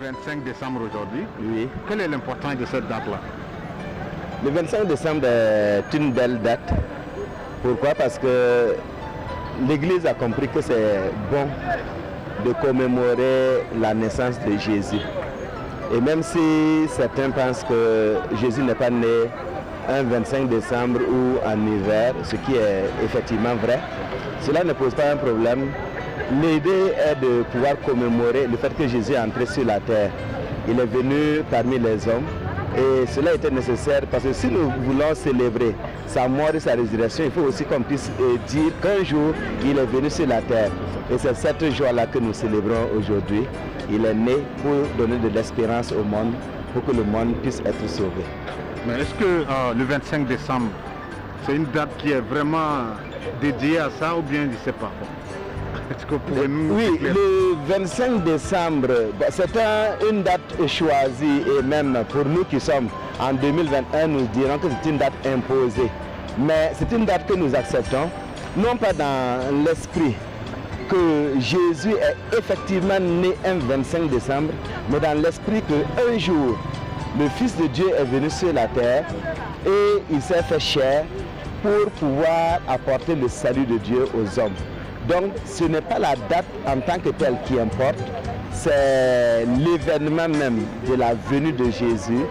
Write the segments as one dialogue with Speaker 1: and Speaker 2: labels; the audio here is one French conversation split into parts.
Speaker 1: 25 décembre aujourd'hui.
Speaker 2: Oui.
Speaker 1: Quelle est l'importance de cette date-là?
Speaker 2: Le 25 décembre est une belle date. Pourquoi? Parce que l'Église a compris que c'est bon de commémorer la naissance de Jésus. Et même si certains pensent que Jésus n'est pas né un 25 décembre ou en hiver, ce qui est effectivement vrai, cela ne pose pas un problème. L'idée est de pouvoir commémorer le fait que Jésus est entré sur la terre. Il est venu parmi les hommes et cela était nécessaire parce que si nous voulons célébrer sa mort et sa résurrection, il faut aussi qu'on puisse dire qu'un jour il est venu sur la terre. Et c'est cette joie-là que nous célébrons aujourd'hui. Il est né pour donner de l'espérance au monde, pour que le monde puisse être sauvé.
Speaker 1: Mais est-ce que le 25 décembre, c'est une date qui est vraiment dédiée à ça ou bien je ne sais pas? Est-ce que vous pouvez nous
Speaker 2: Oui,
Speaker 1: éclairer?
Speaker 2: le 25 décembre, c'est une date choisie et même pour nous qui sommes en 2021, nous dirons que c'est une date imposée. Mais c'est une date que nous acceptons, non pas dans l'esprit que Jésus est effectivement né un 25 décembre, mais dans l'esprit qu'un jour, le Fils de Dieu est venu sur la terre et il s'est fait chair pour pouvoir apporter le salut de Dieu aux hommes. Donc ce n'est pas la date en tant que telle qui importe, c'est l'événement même de la venue de Jésus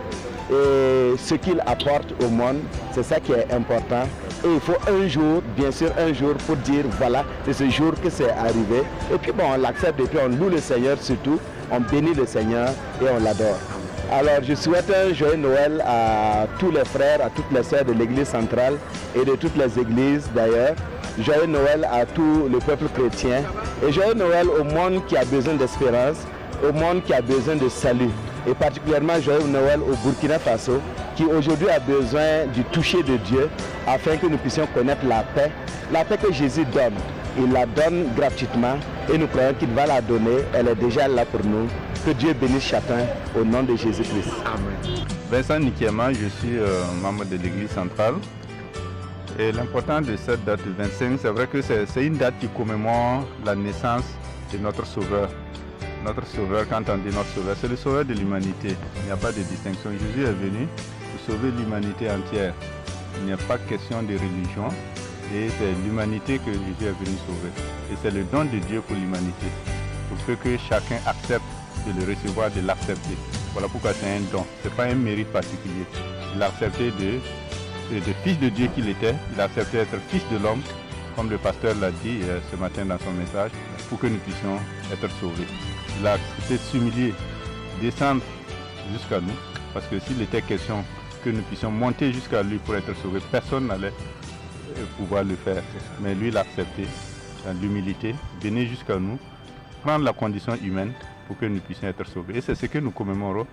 Speaker 2: et ce qu'il apporte au monde, c'est ça qui est important. Et il faut un jour, bien sûr un jour, pour dire voilà, c'est ce jour que c'est arrivé. Et puis bon, on l'accepte et puis on loue le Seigneur surtout, on bénit le Seigneur et on l'adore. Alors je souhaite un joyeux Noël à tous les frères, à toutes les sœurs de l'église centrale et de toutes les églises d'ailleurs. Joyeux Noël à tout le peuple chrétien et joyeux Noël au monde qui a besoin d'espérance, au monde qui a besoin de salut. Et particulièrement joyeux Noël au Burkina Faso qui aujourd'hui a besoin du toucher de Dieu afin que nous puissions connaître la paix que Jésus donne. Il la donne gratuitement et nous croyons qu'il va la donner, elle est déjà là pour nous. Que Dieu bénisse chacun au nom de Jésus-Christ.
Speaker 1: Amen.
Speaker 3: Vincent Nikiema, je suis membre de l'église centrale. Et l'important de cette date du 25, c'est vrai que c'est une date qui commémore la naissance de notre Sauveur. Notre Sauveur, quand on dit notre Sauveur, c'est le Sauveur de l'humanité. Il n'y a pas de distinction. Jésus est venu pour sauver l'humanité entière. Il n'y a pas question de religion. Et c'est l'humanité que Jésus est venu sauver. Et c'est le don de Dieu pour l'humanité. Pour que chacun accepte de le recevoir, de l'accepter. Voilà pourquoi c'est un don. Ce n'est pas un mérite particulier. Il a accepté de fils de Dieu qu'il était. Il a accepté d'être fils de l'homme, comme le pasteur l'a dit ce matin dans son message, pour que nous puissions être sauvés. Il a accepté de s'humilier, descendre jusqu'à nous, parce que s'il était question que nous puissions monter jusqu'à lui pour être sauvés, personne n'allait pouvoir le faire. Mais lui, il a accepté dans l'humilité, venir jusqu'à nous, prendre la condition humaine pour que nous puissions être sauvés. Et c'est ce que nous commémorons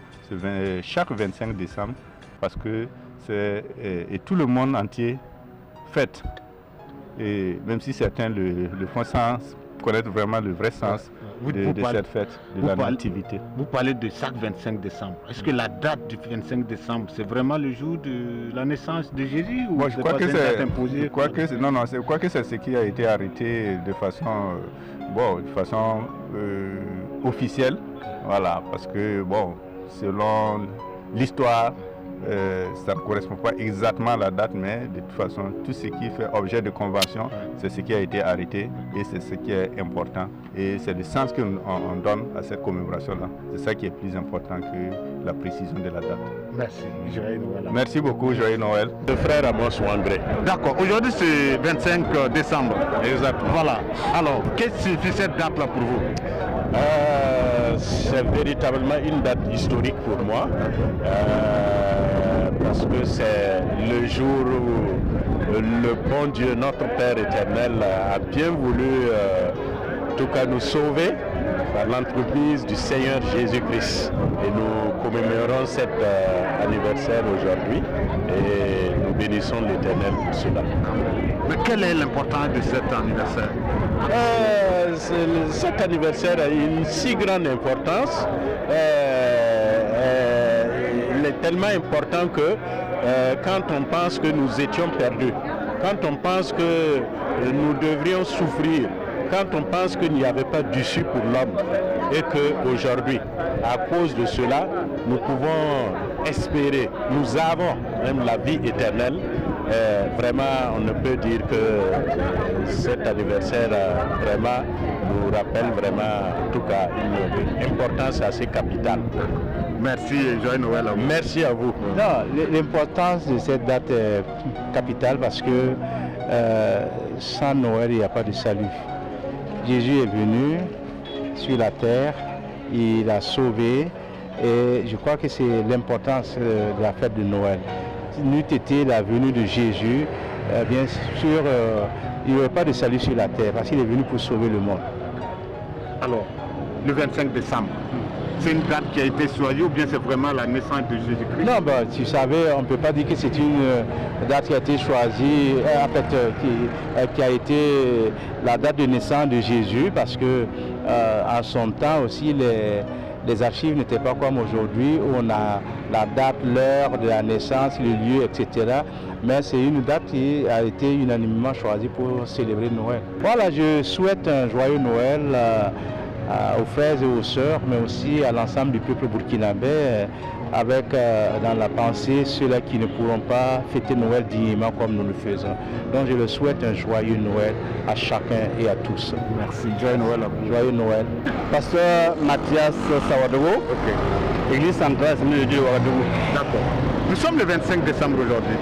Speaker 3: chaque 25 décembre, parce que et tout le monde entier fête. Et même si certains le font sans connaître vraiment le vrai sens de cette fête, de la nativité.
Speaker 1: Vous parlez de chaque 25 décembre. Est-ce que la date du 25 décembre, c'est vraiment le jour de la naissance de Jésus ou
Speaker 3: moi, je crois que c'est imposé? Je crois que c'est ce qui a été arrêté de façon, officielle. Voilà, parce que selon l'histoire, ça ne correspond pas exactement à la date, mais de toute façon, tout ce qui fait objet de convention, c'est ce qui a été arrêté et c'est ce qui est important. Et c'est le sens qu'on donne à cette commémoration-là. C'est ça qui est plus important que la précision de la date.
Speaker 1: Merci. Joyeux Noël.
Speaker 3: Merci beaucoup, joyeux Noël.
Speaker 4: Le frère Amos André.
Speaker 1: D'accord. Aujourd'hui, c'est 25 décembre.
Speaker 4: Exactement.
Speaker 1: Voilà. Alors, qu'est-ce que signifie cette date-là pour vous?
Speaker 4: C'est véritablement une date historique pour moi. Parce que c'est le jour où le bon Dieu, notre Père éternel, a bien voulu en tout cas nous sauver par l'entreprise du Seigneur Jésus-Christ. Et nous commémorons cet anniversaire aujourd'hui et nous bénissons l'Éternel pour cela.
Speaker 1: Mais quelle est l'importance de cet anniversaire?
Speaker 4: Cet anniversaire a une si grande importance. Il est tellement important que quand on pense que nous étions perdus, quand on pense que nous devrions souffrir, quand on pense qu'il n'y avait pas d'issue pour l'homme et qu'aujourd'hui, à cause de cela, nous pouvons espérer, nous avons même la vie éternelle, vraiment on ne peut dire que cet anniversaire vraiment nous rappelle vraiment en tout cas une importance assez capitale.
Speaker 1: Merci et joyeux Noël à vous.
Speaker 4: Merci à vous.
Speaker 5: Non, l'importance de cette date est capitale parce que sans Noël, il n'y a pas de salut. Jésus est venu sur la terre, il a sauvé et je crois que c'est l'importance de la fête de Noël. Si n'eût été la venue de Jésus, bien sûr, il n'y aurait pas de salut sur la terre parce qu'il est venu pour sauver le monde.
Speaker 1: Alors, le 25 décembre, c'est une date qui a été choisie ou bien c'est vraiment la naissance de Jésus-Christ?
Speaker 5: Non, bah, tu savais, on ne peut pas dire que c'est une date qui a été choisie, en fait, qui a été la date de naissance de Jésus, parce que en son temps aussi, les archives n'étaient pas comme aujourd'hui, où on a la date, l'heure de la naissance, le lieu, etc. Mais c'est une date qui a été unanimement choisie pour célébrer Noël. Voilà, je souhaite un joyeux Noël aux frères et aux sœurs, mais aussi à l'ensemble du peuple burkinabé, avec dans la pensée ceux-là qui ne pourront pas fêter Noël dignement comme nous le faisons. Donc je le souhaite un joyeux Noël à chacun et à tous.
Speaker 1: Merci, joyeux Noël à vous.
Speaker 5: Joyeux Noël.
Speaker 2: Pasteur Mathias Sawadogo, Église centrale Assembée de Dieu de Ouagadougou.
Speaker 1: D'accord. Nous sommes le 25 décembre aujourd'hui.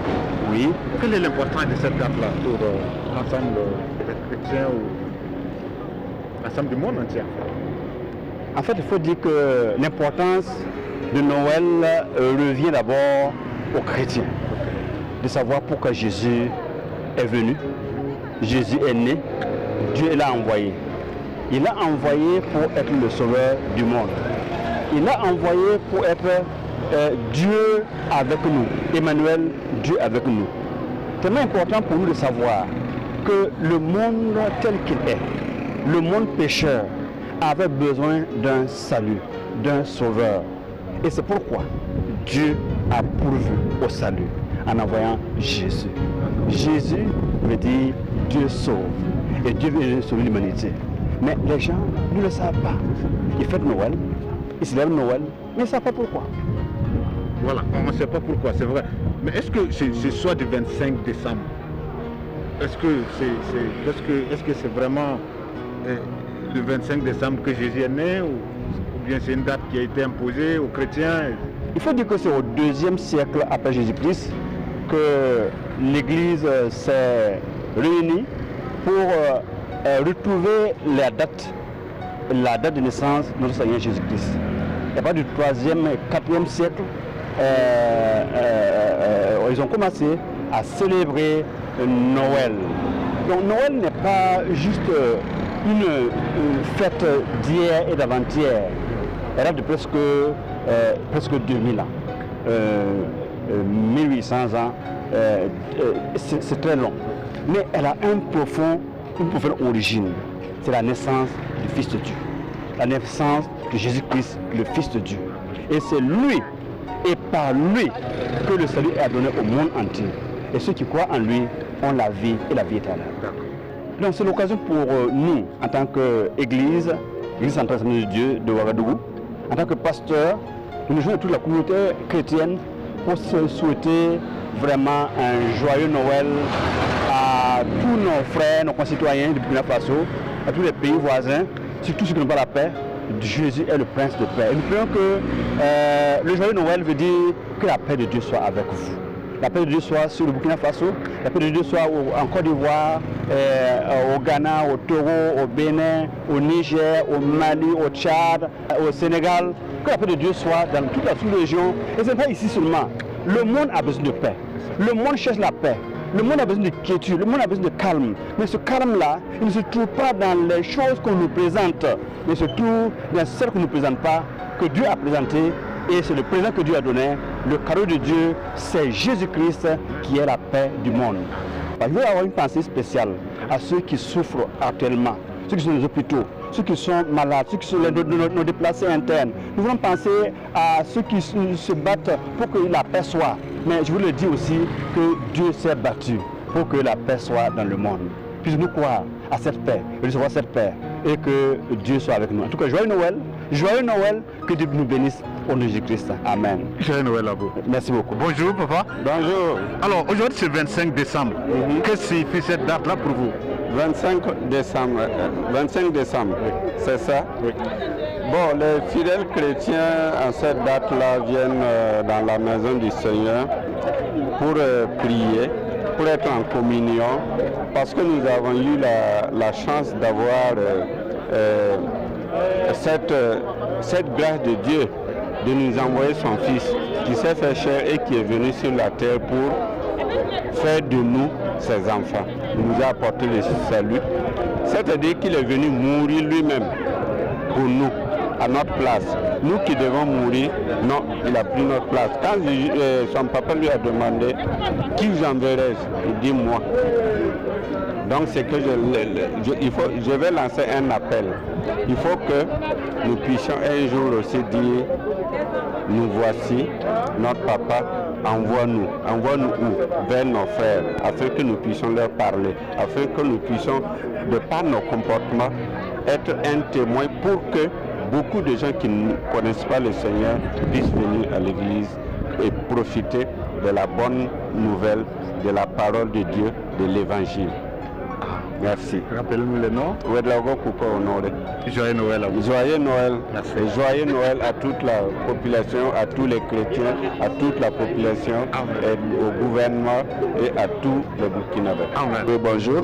Speaker 2: Oui.
Speaker 1: Quelle est l'importance de cette date-là pour l'ensemble des chrétiens ou l'ensemble du monde entier?
Speaker 2: En fait, il faut dire que l'importance de Noël revient d'abord aux chrétiens. De savoir pourquoi Jésus est venu, Jésus est né, Dieu l'a envoyé. Il l'a envoyé pour être le sauveur du monde. Il l'a envoyé pour être Dieu avec nous, Emmanuel, Dieu avec nous. C'est tellement important pour nous de savoir que le monde tel qu'il est, le monde pécheur, avait besoin d'un salut, d'un sauveur. Et c'est pourquoi Dieu a pourvu au salut en envoyant Jésus. Jésus veut dire Dieu sauve. Et Dieu veut sauver l'humanité. Mais les gens ne le savent pas. Ils fêtent Noël, ils célèbrent Noël, mais ils ne savent pas pourquoi.
Speaker 1: Voilà, on ne sait pas pourquoi, c'est vrai. Mais est-ce que c'est soit du 25 décembre? Est-ce que c'est vraiment le 25 décembre que Jésus est né ou bien c'est une date qui a été imposée aux chrétiens?
Speaker 2: Il faut dire que c'est au IIe siècle après Jésus-Christ que l'Église s'est réunie pour retrouver la date de naissance de notre Seigneur Jésus-Christ. Et à partir du 3e et 4e siècle, ils ont commencé à célébrer Noël. Donc Noël n'est pas juste une fête d'hier et d'avant-hier. Elle a de presque 2000 ans, 1800 ans, c'est très long. Mais elle a une profonde origine. C'est la naissance du Fils de Dieu. La naissance de Jésus-Christ, le Fils de Dieu. Et c'est lui et par lui que le salut est donné au monde entier. Et ceux qui croient en lui ont la vie et la vie éternelle. Donc c'est l'occasion pour nous, en tant qu'Église, Église centrale de Dieu de Ouagadougou, en tant que pasteur, de nous joindre toute la communauté chrétienne pour se souhaiter vraiment un joyeux Noël à tous nos frères, nos concitoyens du Burkina Faso, à tous les pays voisins, surtout ceux qui n'ont pas la paix. Jésus est le prince de paix. Et nous prions que le joyeux Noël veut dire que la paix de Dieu soit avec vous. La paix de Dieu soit sur le Burkina Faso, la paix de Dieu soit en Côte d'Ivoire, au Ghana, au Togo, au Bénin, au Niger, au Mali, au Tchad, au Sénégal. Que la paix de Dieu soit dans toute la sous-région. Et ce n'est pas ici seulement. Le monde a besoin de paix. Le monde cherche la paix. Le monde a besoin de quiétude, le monde a besoin de calme. Mais ce calme-là, il ne se trouve pas dans les choses qu'on nous présente, mais se trouve dans celles qu'on ne nous présente pas, que Dieu a présentées. Et c'est le présent que Dieu a donné. Le cadeau de Dieu, c'est Jésus-Christ qui est la paix du monde. Je veux avoir une pensée spéciale à ceux qui souffrent actuellement, ceux qui sont dans les hôpitaux, ceux qui sont malades, ceux qui sont nos déplacés internes. Nous voulons penser à ceux qui se battent pour que la paix soit. Mais je veux le dire aussi que Dieu s'est battu pour que la paix soit dans le monde. Puisque nous croire
Speaker 6: à cette paix, recevoir cette paix et que Dieu soit avec nous. En tout cas, joyeux Noël, que Dieu nous bénisse au nom de Jésus-Christ. Amen.
Speaker 1: Joyeux Noël à vous.
Speaker 6: Merci beaucoup.
Speaker 1: Bonjour papa.
Speaker 6: Bonjour.
Speaker 1: Alors aujourd'hui c'est 25 décembre. Qu'est-ce que signifie cette date-là pour vous?
Speaker 7: 25 décembre, c'est ça?
Speaker 1: Oui.
Speaker 7: Bon, les fidèles chrétiens en cette date-là viennent dans la maison du Seigneur pour prier, pour être en communion, parce que nous avons eu la chance d'avoir cette grâce de Dieu de nous envoyer son Fils qui s'est fait chair et qui est venu sur la terre pour faire de nous ses enfants. Il nous a apporté le salut. C'est-à-dire qu'il est venu mourir lui-même pour nous, à notre place. Nous qui devons mourir, non, il a pris notre place. Quand son papa lui a demandé qui j'enverrai-je, il dit moi. Donc c'est que je vais lancer un appel. Il faut que nous puissions un jour aussi dire, nous voici, notre papa, envoie-nous où? Vers nos frères, afin que nous puissions leur parler, afin que nous puissions, de par nos comportements, être un témoin pour que beaucoup de gens qui ne connaissent pas le Seigneur puissent venir à l'église et profiter de la bonne nouvelle, de la parole de Dieu, de l'évangile. Merci.
Speaker 1: Rappelez-nous les noms.
Speaker 7: Joyeux Noël à vous. Joyeux Noël. Merci. Et joyeux Noël à toute la population, à tous les chrétiens, à toute la population, et au gouvernement et à tous les Burkinabés.
Speaker 1: Oui, bonjour.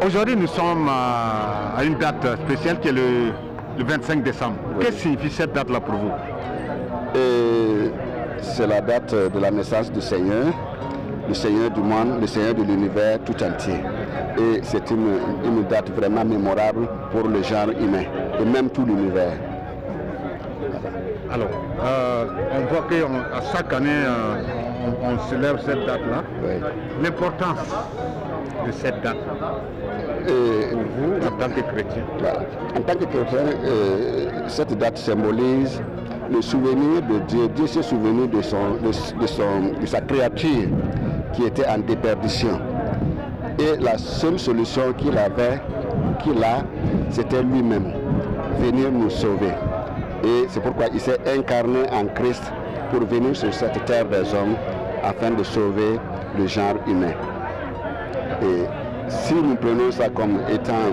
Speaker 1: Aujourd'hui, nous sommes à une date spéciale qui est le 25 décembre. Oui. Qu'est-ce que signifie cette date-là pour vous?
Speaker 2: C'est la date de la naissance du Seigneur, le Seigneur du monde, le Seigneur de l'univers tout entier. Et c'est une date vraiment mémorable pour le genre humain et même tout l'univers.
Speaker 1: Alors, on voit qu'à chaque année, on célèbre cette date-là.
Speaker 2: Oui.
Speaker 1: L'importance de cette date pour vous en tant que chrétien?
Speaker 2: En tant que chrétien, cette date symbolise le souvenir de Dieu. Dieu s'est souvenu de sa créature qui était en déperdition. Et la seule solution qu'il a, c'était lui-même, venir nous sauver. Et c'est pourquoi il s'est incarné en Christ pour venir sur cette terre des hommes afin de sauver le genre humain. Et si nous prenons ça comme étant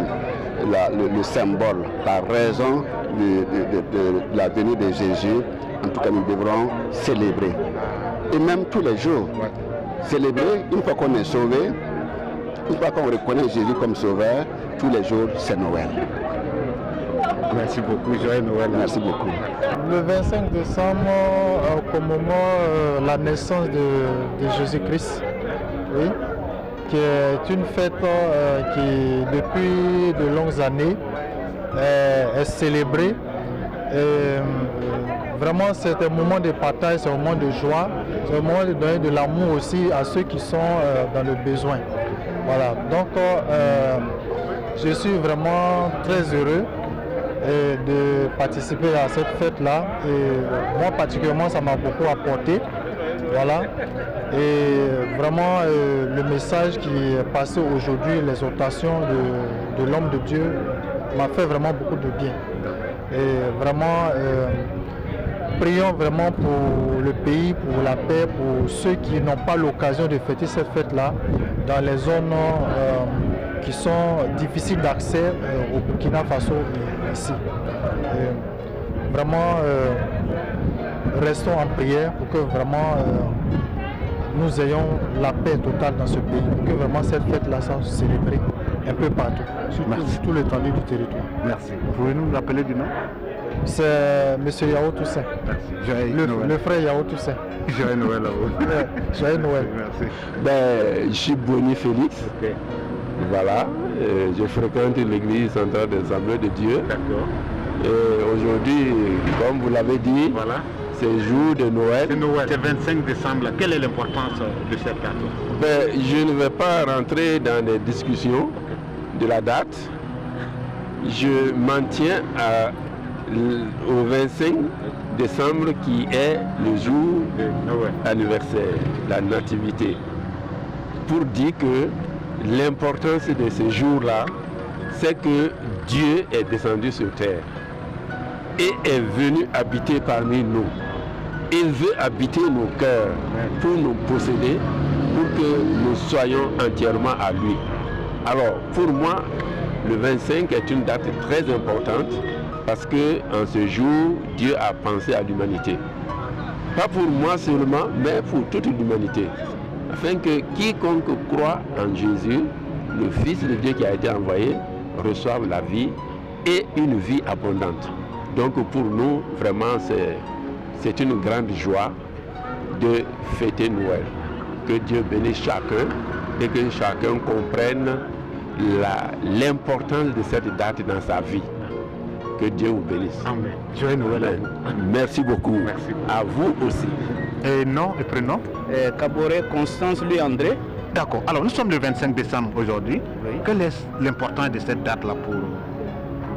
Speaker 2: le symbole, la raison de la venue de Jésus, en tout cas nous devrons célébrer. Et même tous les jours, célébrer, une fois qu'on est sauvé, une fois qu'on reconnaît Jésus comme sauveur, tous les jours c'est Noël.
Speaker 1: Merci beaucoup, joyeux Noël.
Speaker 2: Merci beaucoup.
Speaker 8: Le 25 décembre, au moment la naissance de Jésus-Christ, oui, qui est une fête qui, depuis de longues années, est célébrée. Et, vraiment, c'est un moment de partage, c'est un moment de joie, c'est un moment de donner de l'amour aussi à ceux qui sont dans le besoin. Voilà, donc je suis vraiment très heureux de participer à cette fête-là. Et moi particulièrement, ça m'a beaucoup apporté. Voilà. Et vraiment, le message qui est passé aujourd'hui, l'exhortation de l'homme de Dieu, m'a fait vraiment beaucoup de bien. Et vraiment, prions vraiment pour le pays, pour la paix, pour ceux qui n'ont pas l'occasion de fêter cette fête-là dans les zones qui sont difficiles d'accès au Burkina Faso ici. Et vraiment, restons en prière pour que vraiment nous ayons la paix totale dans ce pays, pour que vraiment cette fête-là soit célébrée un peu partout, sur tout l'étendue du territoire.
Speaker 1: Merci. Pouvez-nous nous rappeler du nom?
Speaker 8: C'est M. Yao Toussaint.
Speaker 1: Merci.
Speaker 8: Le frère Yao Toussaint.
Speaker 1: Joyeux Noël à vous.
Speaker 8: Joyeux Noël.
Speaker 1: Merci.
Speaker 6: Je suis Boni Félix.
Speaker 1: Okay.
Speaker 6: Voilà. Je fréquente l'église centrale des Assemblées de Dieu.
Speaker 1: D'accord.
Speaker 6: Et aujourd'hui, comme vous l'avez dit,
Speaker 1: voilà.
Speaker 6: C'est jour de Noël.
Speaker 1: C'est Noël, c'est 25 décembre. Quelle est l'importance de cette date?
Speaker 6: Je ne vais pas rentrer dans les discussions de la date. Je m'en tiens au 25 décembre qui est le jour anniversaire, la nativité. Pour dire que l'importance de ce jour-là, c'est que Dieu est descendu sur terre et est venu habiter parmi nous. Il veut habiter nos cœurs pour nous posséder, pour que nous soyons entièrement à lui. Alors, pour moi, le 25 est une date très importante parce qu'en ce jour, Dieu a pensé à l'humanité. Pas pour moi seulement, mais pour toute l'humanité. Afin que quiconque croit en Jésus, le Fils de Dieu qui a été envoyé, reçoive la vie et une vie abondante. Donc pour nous, vraiment, c'est une grande joie de fêter Noël. Que Dieu bénisse chacun et que chacun comprenne l'importance de cette date dans sa vie. Que Dieu vous bénisse.
Speaker 1: Amen. Joyeux Noël à vous.
Speaker 6: Merci beaucoup.
Speaker 1: Merci.
Speaker 6: À vous aussi.
Speaker 1: Et nom et prénom?
Speaker 5: Caboret Constance Louis André.
Speaker 1: D'accord. Alors nous sommes le 25 décembre aujourd'hui. Oui. Quelle est l'importance de cette date-là pour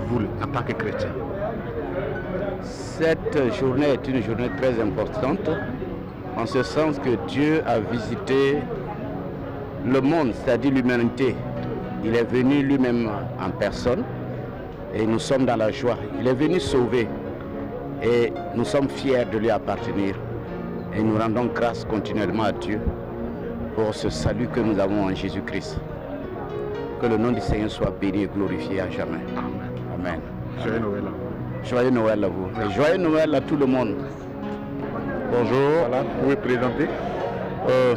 Speaker 1: vous en tant que chrétien?
Speaker 5: Cette journée est une journée très importante en ce sens que Dieu a visité le monde, c'est-à-dire l'humanité. Il est venu lui-même en personne et nous sommes dans la joie. Il est venu sauver et nous sommes fiers de lui appartenir. Et nous rendons grâce continuellement à Dieu pour ce salut que nous avons en Jésus-Christ. Que le nom du Seigneur soit béni et glorifié à jamais. Amen. Amen.
Speaker 1: Joyeux Noël à vous.
Speaker 5: Joyeux Noël à vous. Et joyeux Noël à tout le monde.
Speaker 9: Bonjour.
Speaker 1: Voilà, vous pouvez présenter.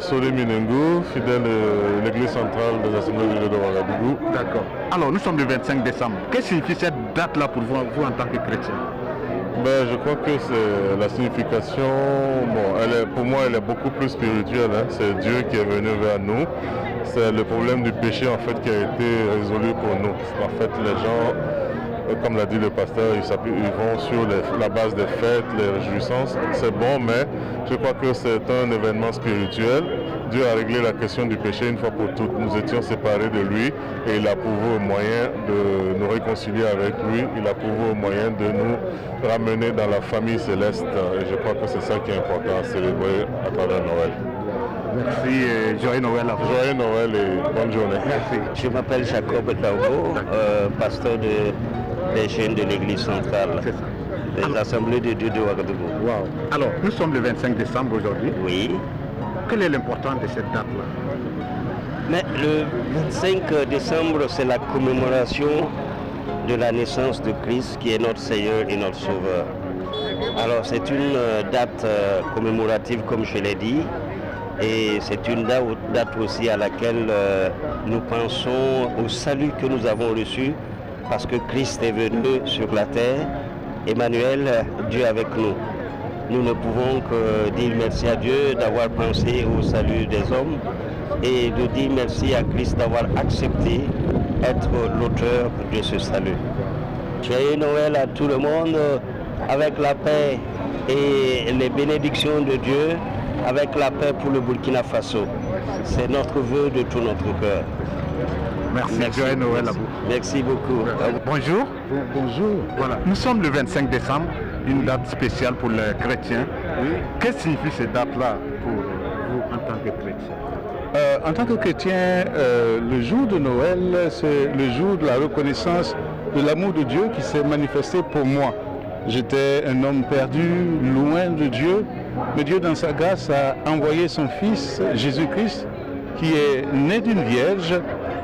Speaker 9: Solé Minengo, fidèle de l'église centrale des Assemblées de Dieu de Ouagadougou.
Speaker 1: D'accord. Alors nous sommes le 25 décembre. Qu'est-ce que signifie cette date-là pour vous en tant que chrétien?
Speaker 9: Je crois que c'est la signification, pour moi elle est beaucoup plus spirituelle. C'est Dieu qui est venu vers nous. C'est le problème du péché en fait qui a été résolu pour nous. En fait les gens, comme l'a dit le pasteur, ils vont sur la base des fêtes, les réjouissances. C'est bon, mais je crois que c'est un événement spirituel. Dieu a réglé la question du péché une fois pour toutes. Nous étions séparés de lui et il a trouvé un moyen de nous réconcilier avec lui. Il a trouvé un moyen de nous ramener dans la famille céleste. Et je crois que c'est ça qui est important à célébrer à travers Noël.
Speaker 1: Merci et joyeux Noël à vous.
Speaker 9: Joyeux Noël et bonne journée.
Speaker 1: Merci.
Speaker 10: Je m'appelle Jacob Daogo, pasteur des jeunes de l'église centrale des Assemblées de Dieu de Ouagadougou.
Speaker 1: Wow. Alors, nous sommes le 25 décembre aujourd'hui.
Speaker 10: Oui.
Speaker 1: Quelle est l'importance de cette date-là?
Speaker 10: Mais le 25 décembre, c'est la commémoration de la naissance de Christ qui est notre Seigneur et notre Sauveur. Alors c'est une date commémorative comme je l'ai dit et c'est une date aussi à laquelle nous pensons au salut que nous avons reçu parce que Christ est venu sur la terre, Emmanuel, Dieu avec nous. Nous ne pouvons que dire merci à Dieu d'avoir pensé au salut des hommes et de dire merci à Christ d'avoir accepté d'être l'auteur de ce salut. Joyeux Noël à tout le monde avec la paix et les bénédictions de Dieu, avec la paix pour le Burkina Faso. C'est notre vœu de tout notre cœur.
Speaker 1: Merci. Joyeux Noël à vous.
Speaker 10: Merci beaucoup.
Speaker 1: Bonjour.
Speaker 2: Bonjour.
Speaker 1: Voilà. Nous sommes le 25 décembre, une date spéciale pour les chrétiens. Oui. Qu'est-ce que signifie cette date-là pour vous en tant que chrétien?
Speaker 11: En tant que chrétien, le jour de Noël, c'est le jour de la reconnaissance de l'amour de Dieu qui s'est manifesté pour moi. J'étais un homme perdu, loin de Dieu, mais Dieu dans sa grâce a envoyé son Fils, Jésus-Christ, qui est né d'une vierge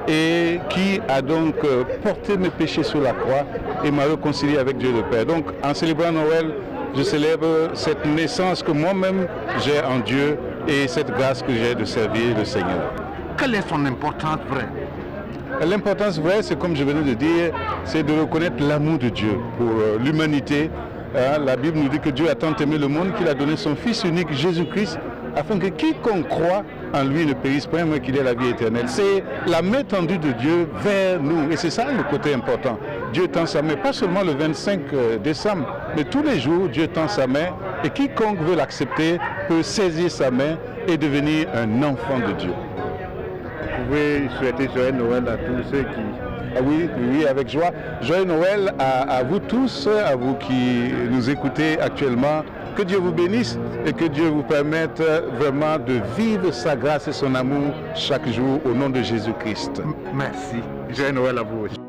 Speaker 11: et qui a donc porté mes péchés sur la croix et m'a réconcilié avec Dieu le Père. Donc en célébrant Noël, je célèbre cette naissance que moi-même j'ai en Dieu et cette grâce que j'ai de servir le Seigneur.
Speaker 1: Quelle est son importance vraie?
Speaker 11: L'importance vraie, c'est comme je venais de dire, c'est de reconnaître l'amour de Dieu pour l'humanité. La Bible nous dit que Dieu a tant aimé le monde qu'il a donné son Fils unique, Jésus-Christ, afin que quiconque croit en lui ne périsse point, mais qu'il ait la vie éternelle. C'est la main tendue de Dieu vers nous, et c'est ça le côté important. Dieu tend sa main, pas seulement le 25 décembre, mais tous les jours, Dieu tend sa main, et quiconque veut l'accepter peut saisir sa main et devenir un enfant de Dieu.
Speaker 1: Vous pouvez souhaiter joyeux Noël à tous ceux qui...
Speaker 11: Ah oui, oui, avec joie. Joyeux Noël à vous tous, à vous qui nous écoutez actuellement. Que Dieu vous bénisse et que Dieu vous permette vraiment de vivre sa grâce et son amour chaque jour au nom de Jésus-Christ.
Speaker 1: Merci. Joyeux Noël à vous aussi.